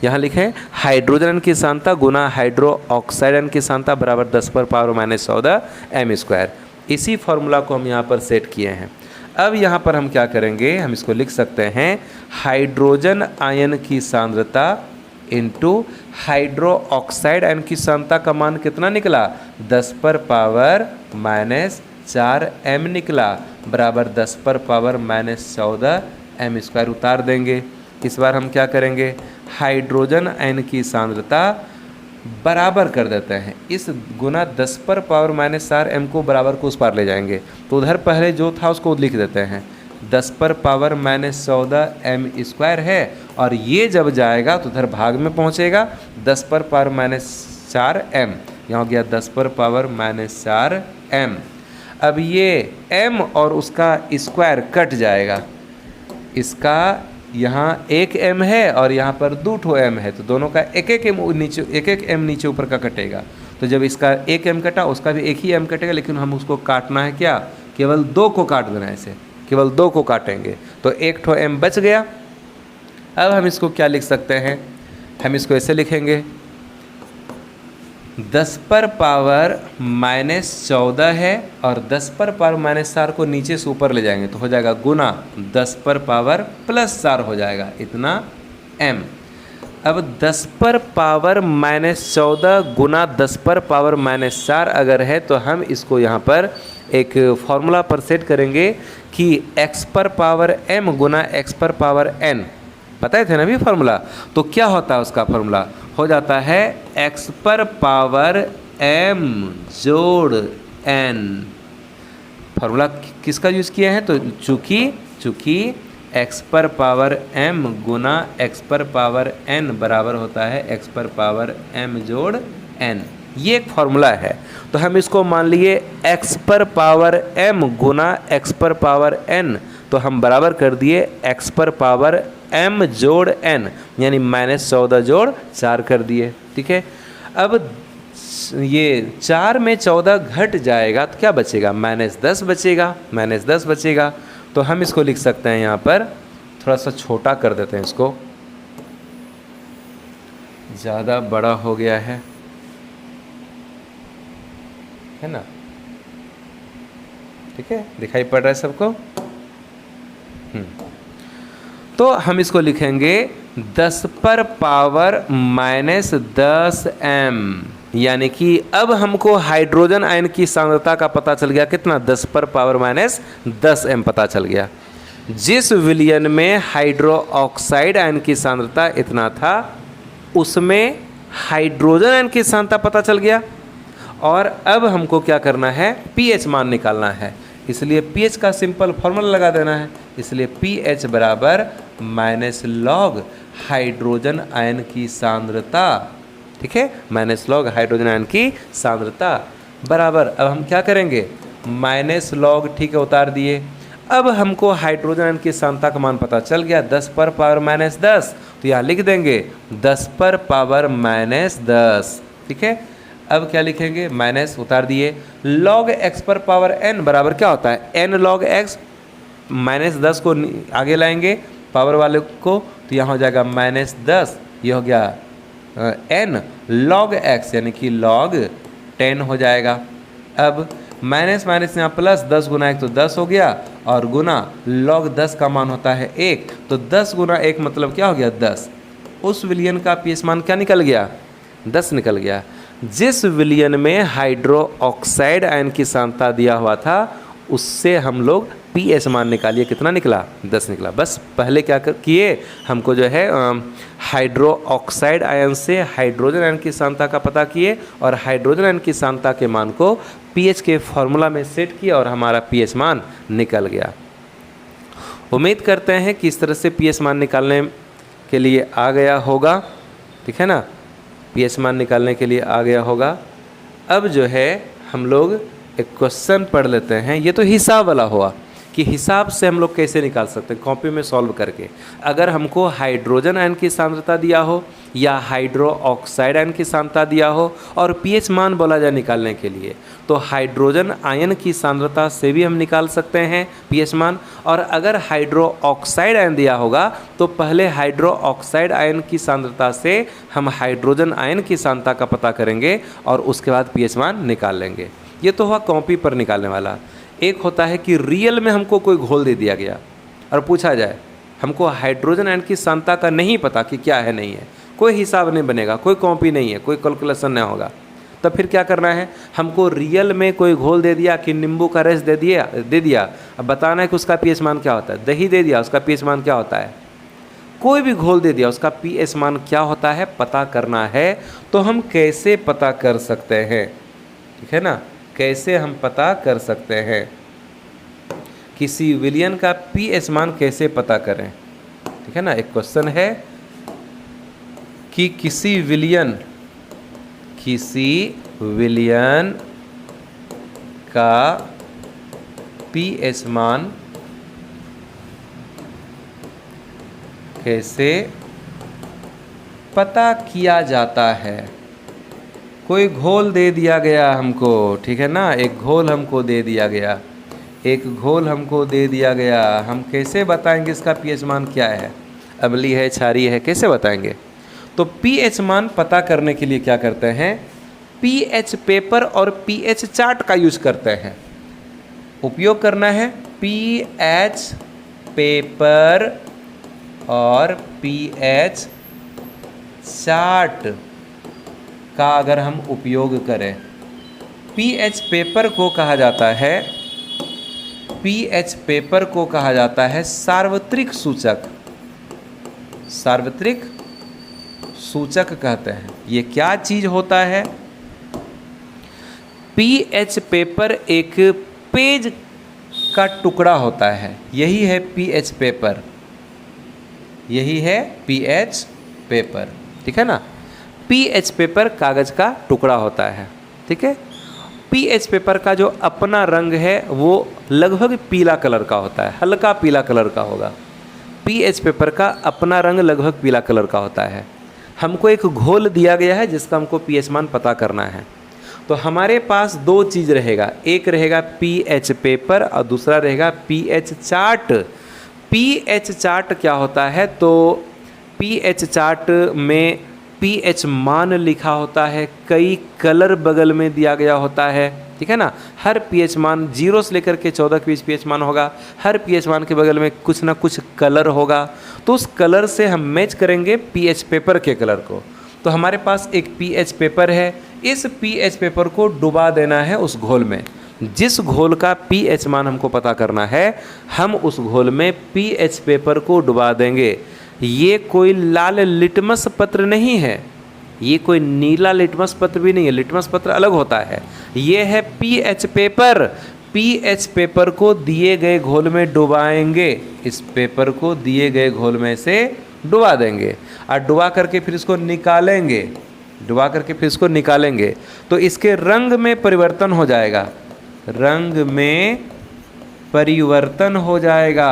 यहाँ लिखे हाइड्रोजन आयन की सांद्रता गुना हाइड्रो ऑक्साइड आयन की सांद्रता बराबर 10 पर पावर -14 m²। इसी फार्मूला को हम यहाँ पर सेट किए हैं। अब यहाँ पर हम क्या करेंगे, हम इसको लिख सकते हैं हाइड्रोजन आयन की सांद्रता इनटू हाइड्रो ऑक्साइड आयन की सांद्रता का मान कितना निकला, 10 पर पावर -4 m निकला, बराबर 10 पर पावर -14 m²। उतार देंगे। इस बार हम क्या करेंगे, हाइड्रोजन आयन की सांद्रता बराबर कर देते हैं, इस गुना 10 पर पावर -4 m को बराबर को उस पार ले जाएंगे। तो उधर पहले जो था उसको लिख देते हैं, 10 पर पावर -14 m² है, और ये जब जाएगा तो उधर भाग में पहुंचेगा 10 पर पावर -4 m, यहाँ हो गया 10 पर पावर -4 m। अब ये m और उसका स्क्वायर कट जाएगा, इसका यहाँ 1 m है और यहाँ पर 2 m है, तो दोनों का एक एक m नीचे ऊपर का कटेगा। तो जब इसका 1 m कटा उसका भी एक ही m कटेगा, लेकिन हम उसको काटना है क्या, केवल 2 को काट देना है, ऐसे केवल 2 को काटेंगे तो 1 m बच गया। अब हम इसको क्या लिख सकते हैं, हम इसको ऐसे लिखेंगे 10 पर पावर -14 है और 10 पर पावर -4 को नीचे से ऊपर ले जाएंगे तो हो जाएगा गुना 10 पर पावर +4 हो जाएगा इतना m। अब 10 पर पावर -14 गुना 10 पर पावर -4 अगर है तो हम इसको यहाँ पर एक फॉर्मूला पर सेट करेंगे कि x पर पावर m गुना x पर पावर n, पता है थे ना भी फॉर्मूला, तो क्या होता है उसका फॉर्मूला हो जाता है x पर पावर m जोड़ n। फॉर्मूला किसका यूज़ किया है, तो चूँकि x पर पावर m गुना x पर पावर n बराबर होता है x पर पावर m जोड़ n, ये एक फॉर्मूला है। तो हम इसको मान लिए x पर पावर m गुना x पर पावर n, तो हम बराबर कर दिए x पर पावर m जोड़ n, यानी -14 जोड़ 4 कर दिए। ठीक है, अब ये 4 में 14 घट जाएगा तो क्या बचेगा, -10 बचेगा, -10 बचेगा। तो हम इसको लिख सकते हैं, यहाँ पर थोड़ा सा छोटा कर देते हैं इसको, ज़्यादा बड़ा हो गया है ना। ठीक है, दिखाई पड़ रहा है सबको। तो हम इसको लिखेंगे 10 पर पावर -10 m, यानी कि अब हमको हाइड्रोजन आयन की सांद्रता का पता चल गया कितना, 10 पर पावर -10 m पता चल गया। जिस विलयन में हाइड्रो ऑक्साइड आयन की सांद्रता इतना था उसमें हाइड्रोजन आयन की सांद्रता पता चल गया। और अब हमको क्या करना है, pH मान निकालना है, इसलिए pH का सिंपल फॉर्मूला लगा देना है। इसलिए pH बराबर -log हाइड्रोजन आयन की सांद्रता। ठीक है, -log हाइड्रोजन आयन की सांद्रता बराबर, अब हम क्या करेंगे, -log, ठीक है, उतार दिए। अब हमको हाइड्रोजन आयन की सांद्रता का मान पता चल गया 10 पर पावर -10, तो यहाँ लिख देंगे 10 पर पावर -10। ठीक है, अब क्या लिखेंगे, माइनस उतार दिए, log x पर पावर n बराबर क्या होता है, n log x, -10 को आगे लाएंगे पावर वाले को, तो यहाँ हो जाएगा -10, ये हो गया n log x, यानी कि log 10 हो जाएगा। अब माइनस माइनस यहाँ प्लस, 10 गुना 1 तो 10 हो गया, और गुना log 10 का मान होता है 1, तो 10 गुना 1 मतलब क्या हो गया, 10। उस विलयन का pH मान क्या निकल गया, 10 निकल गया। जिस विलयन में हाइड्रो ऑक्साइड आयन की सांद्रता दिया हुआ था उससे हम लोग pH मान निकालिए, कितना निकला, 10 निकला। बस पहले क्या किए, हमको जो है हाइड्रो ऑक्साइड आयन से हाइड्रोजन आयन की सांद्रता का पता किए और हाइड्रोजन आयन की सांद्रता के मान को pH के फॉर्मूला में सेट किया और हमारा pH मान निकल गया। उम्मीद करते हैं कि इस तरह से pH मान निकालने के लिए आ गया होगा। ठीक है ना, pH मान निकालने के लिए आ गया होगा। अब जो है हम लोग एक क्वेश्चन पढ़ लेते हैं, ये तो हिसाब वाला हुआ कि हिसाब से हम लोग कैसे निकाल सकते हैं, कॉपी में सॉल्व करके। अगर हमको हाइड्रोजन आयन की सांद्रता दिया हो या हाइड्रो ऑक्साइड आयन की सांद्रता दिया हो और pH मान बोला जाए निकालने के लिए, तो हाइड्रोजन आयन की सांद्रता से भी हम निकाल सकते हैं pH मान। और अगर हाइड्रो ऑक्साइड आयन दिया होगा तो पहले हाइड्रो ऑक्साइड आयन की सांद्रता से हम हाइड्रोजन आयन की सांद्रता का पता करेंगे और उसके बाद pH मान निकाल लेंगे। ये तो हुआ कॉपी पर निकालने वाला। एक होता है कि रियल में हमको कोई घोल दे दिया गया और पूछा जाए, हमको हाइड्रोजन आयन की सांद्रता का नहीं पता कि क्या है नहीं है, कोई हिसाब नहीं बनेगा, कोई कॉपी नहीं है, कोई कैलकुलेशन नहीं होगा, तब फिर क्या करना है, हमको रियल में कोई घोल दे दिया कि नींबू का रस दे दिया, अब बताना है कि उसका pH मान क्या होता है, दही दे दिया उसका pH मान क्या होता है, कोई भी घोल दे दिया उसका pH मान क्या होता है पता करना है। तो हम कैसे पता कर सकते हैं, ठीक है ना, कैसे हम पता कर सकते हैं, किसी विलयन का pH मान कैसे पता करें। ठीक है ना, एक क्वेश्चन है कि किसी विलयन का pH मान कैसे पता किया जाता है। कोई घोल दे दिया गया हमको, ठीक है ना, एक घोल हमको दे दिया गया, हम कैसे बताएंगे इसका pH मान क्या है, अम्लीय है, क्षारीय है, कैसे बताएंगे। तो pH मान पता करने के लिए क्या करते हैं, पीएच पेपर और पीएच चार्ट का यूज करते हैं। उपयोग करना है पीएच पेपर और पीएच चार्ट का अगर हम उपयोग करें। पीएच पेपर को कहा जाता है, पीएच पेपर को कहा जाता है सार्वत्रिक सूचक। सार्वत्रिक सूचक कहते हैं। ये क्या चीज होता है? पीएच पेपर एक पेज का टुकड़ा होता है, यही है पीएच पेपर, यही है पीएच पेपर, ठीक है ना। पीएच पेपर कागज का टुकड़ा होता है, ठीक है। पीएच पेपर का जो अपना रंग है वो लगभग पीला कलर का होता है, हल्का पीला कलर का होगा। पीएच पेपर का अपना रंग लगभग पीला कलर का होता है। हमको एक घोल दिया गया है जिसका हमको पीएच मान पता करना है। तो हमारे पास दो चीज़ रहेगा, एक रहेगा पीएच पेपर और दूसरा रहेगा पीएच चार्ट। पीएच चार्ट क्या होता है? तो पीएच चार्ट में पीएच मान लिखा होता है, कई कलर बगल में दिया गया होता है, ठीक है ना। हर पीएच मान 0 से लेकर के 14 के बीच पीएच मान होगा। हर पीएच मान के बगल में कुछ ना कुछ कलर होगा, तो उस कलर से हम मैच करेंगे पीएच पेपर के कलर को। तो हमारे पास एक पीएच पेपर है, इस पीएच पेपर को डुबा देना है उस घोल में। जिस घोल का पीएच मान हमको पता करना है, हम उस घोल में पीएच पेपर को डुबा देंगे। ये कोई लाल लिटमस पत्र नहीं है, ये कोई नीला लिटमस पत्र भी नहीं है, लिटमस पत्र अलग होता है। ये है पीएच पेपर। पीएच पेपर को दिए गए घोल में डुबाएंगे, इस पेपर को दिए गए घोल में से डुबा देंगे और डुबा करके फिर इसको निकालेंगे, डुबा करके फिर इसको निकालेंगे तो इसके रंग में परिवर्तन हो जाएगा, रंग में परिवर्तन हो जाएगा।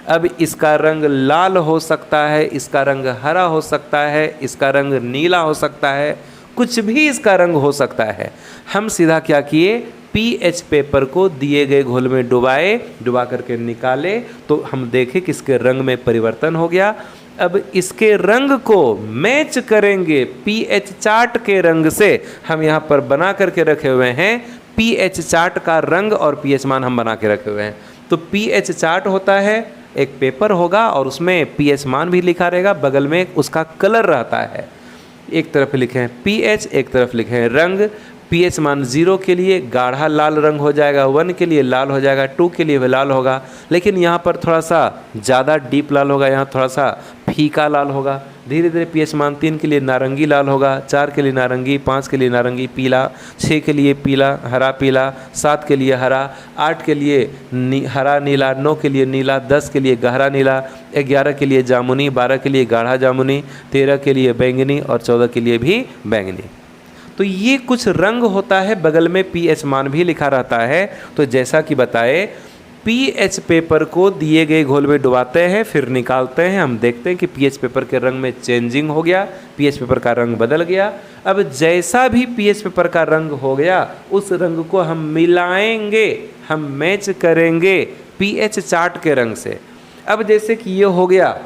अब इसका रंग लाल हो सकता है, इसका रंग हरा हो सकता है, इसका रंग नीला हो सकता है, कुछ भी इसका रंग हो सकता है। हम सीधा क्या किए, पीएच पेपर को दिए गए घोल में डुबाए, डुबा करके निकाले तो हम देखें कि इसके रंग में परिवर्तन हो गया। अब इसके रंग को मैच करेंगे पीएच चार्ट के रंग से। हम यहाँ पर बना करके रखे हुए हैं पीएच चार्ट का रंग और पीएच मान हम बना के रखे हुए हैं। तो पीएच चार्ट होता है, एक पेपर होगा और उसमें पीएच मान भी लिखा रहेगा, बगल में उसका कलर रहता है। एक तरफ लिखे हैं पीएच, एक तरफ लिखे हैं रंग। पीएच मान 0 के लिए गाढ़ा लाल रंग हो जाएगा, 1 के लिए लाल हो जाएगा, 2 के लिए भी लाल होगा, लेकिन यहाँ पर थोड़ा सा ज़्यादा डीप लाल होगा, यहाँ थोड़ा सा फीका लाल होगा। धीरे धीरे पीएच मान 3 के लिए नारंगी लाल होगा, 4 के लिए नारंगी, 5 के लिए नारंगी पीला, 6 के लिए पीला हरा पीला, 7 के लिए हरा, 8 के लिए हरा नीला, 9 के लिए नीला, 10 के लिए गहरा नीला, 11 के लिए जामुनी, 12 के लिए गाढ़ा जामुनी, 13 के लिए बैंगनी और 14 के लिए भी बैंगनी। तो ये कुछ रंग होता है, बगल में पीएच मान भी लिखा रहता है। तो जैसा कि बताए, पीएच पेपर को दिए गए घोल में डुबाते हैं, फिर निकालते हैं। हम देखते हैं कि पीएच पेपर के रंग में चेंजिंग हो गया, पीएच पेपर का रंग बदल गया। अब जैसा भी पीएच पेपर का रंग हो गया, उस रंग को हम मिलाएंगे, हम मैच करेंगे पीएच चार्ट के रंग से। अब जैसे कि ये हो गया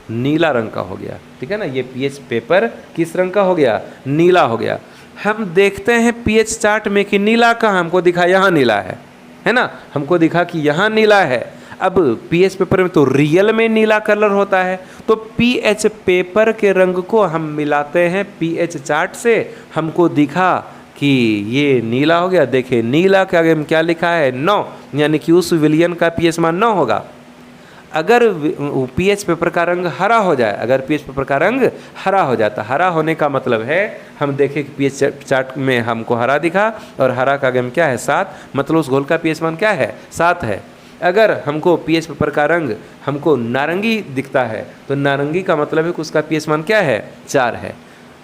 नीला रंग का हो गया, ठीक है ना। ये पीएच पेपर किस रंग का हो गया, नीला हो गया। हम देखते हैं पीएच चार्ट में कि नीला कहाँ हमको दिखा, यहाँ नीला है ना, हमको दिखा कि यहाँ नीला है। अब पीएच पेपर में तो रियल में नीला कलर होता है, तो पीएच पेपर के रंग को हम मिलाते हैं पीएच चार्ट से, हमको दिखा कि ये नीला हो गया। देखिए नीला के आगे में क्या लिखा है, 9, यानी कि उस विलियन का पीएच मान 9 होगा। अगर पीएच पेपर का रंग हरा हो जाए, अगर पीएच पेपर का रंग हरा हो जाता, हरा होने का मतलब है हम देखें कि पीएच चार्ट में हमको हरा दिखा और हरा का गेम क्या है 7, मतलब उस घोल का पीएच मान क्या है 7 है। अगर हमको पीएच पेपर का रंग हमको नारंगी दिखता है तो नारंगी का मतलब है कि उसका पीएच मान क्या है 4 है।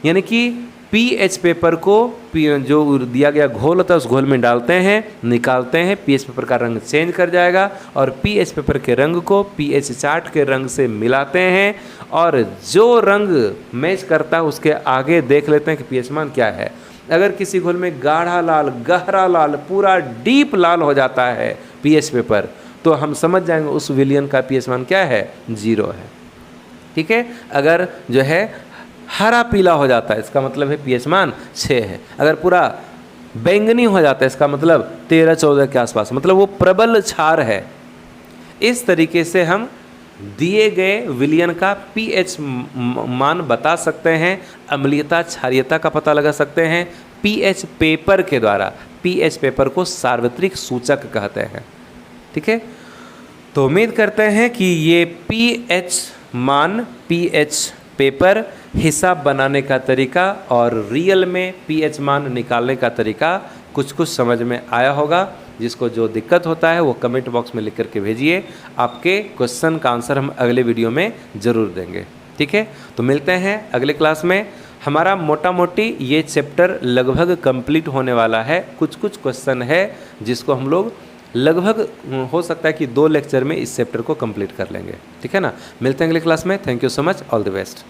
यानी कि पीएच पेपर को जो दिया गया घोल होता है उस घोल में डालते हैं, निकालते हैं, पीएच पेपर का रंग चेंज कर जाएगा और पीएच पेपर के रंग को पीएच चार्ट के रंग से मिलाते हैं और जो रंग मैच करता है उसके आगे देख लेते हैं कि पीएच मान क्या है। अगर किसी घोल में गाढ़ा लाल, गहरा लाल, पूरा डीप लाल हो जाता है पीएच पेपर, तो हम समझ जाएंगे उस विलियन का पीएच मान क्या है 0 है, ठीक है। अगर जो है हरा पीला हो जाता है, इसका मतलब है पीएच मान 6 है। अगर पूरा बैंगनी हो जाता है, इसका मतलब 13-14 के आसपास, मतलब वो प्रबल क्षार है। इस तरीके से हम दिए गए विलयन का पीएच मान बता सकते हैं, अम्लीयता क्षारीयता का पता लगा सकते हैं पीएच पेपर के द्वारा। पीएच पेपर को सार्वत्रिक सूचक कहते हैं। ठीक है, तो उम्मीद करते हैं कि ये पीएच मान, पीएच पेपर, हिसाब बनाने का तरीका और रियल में पीएच मान निकालने का तरीका कुछ कुछ समझ में आया होगा। जिसको जो दिक्कत होता है वो कमेंट बॉक्स में लिख करके भेजिए, आपके क्वेश्चन का आंसर हम अगले वीडियो में ज़रूर देंगे। ठीक है, तो मिलते हैं अगले क्लास में। हमारा मोटा मोटी ये चैप्टर लगभग कंप्लीट होने वाला है। कुछ कुछ क्वेश्चन है जिसको हम लोग लगभग हो सकता है कि 2 लेक्चर में इस चैप्टर को कंप्लीट कर लेंगे। ठीक है ना, मिलते हैं अगले क्लास में। Thank you so much, all the best.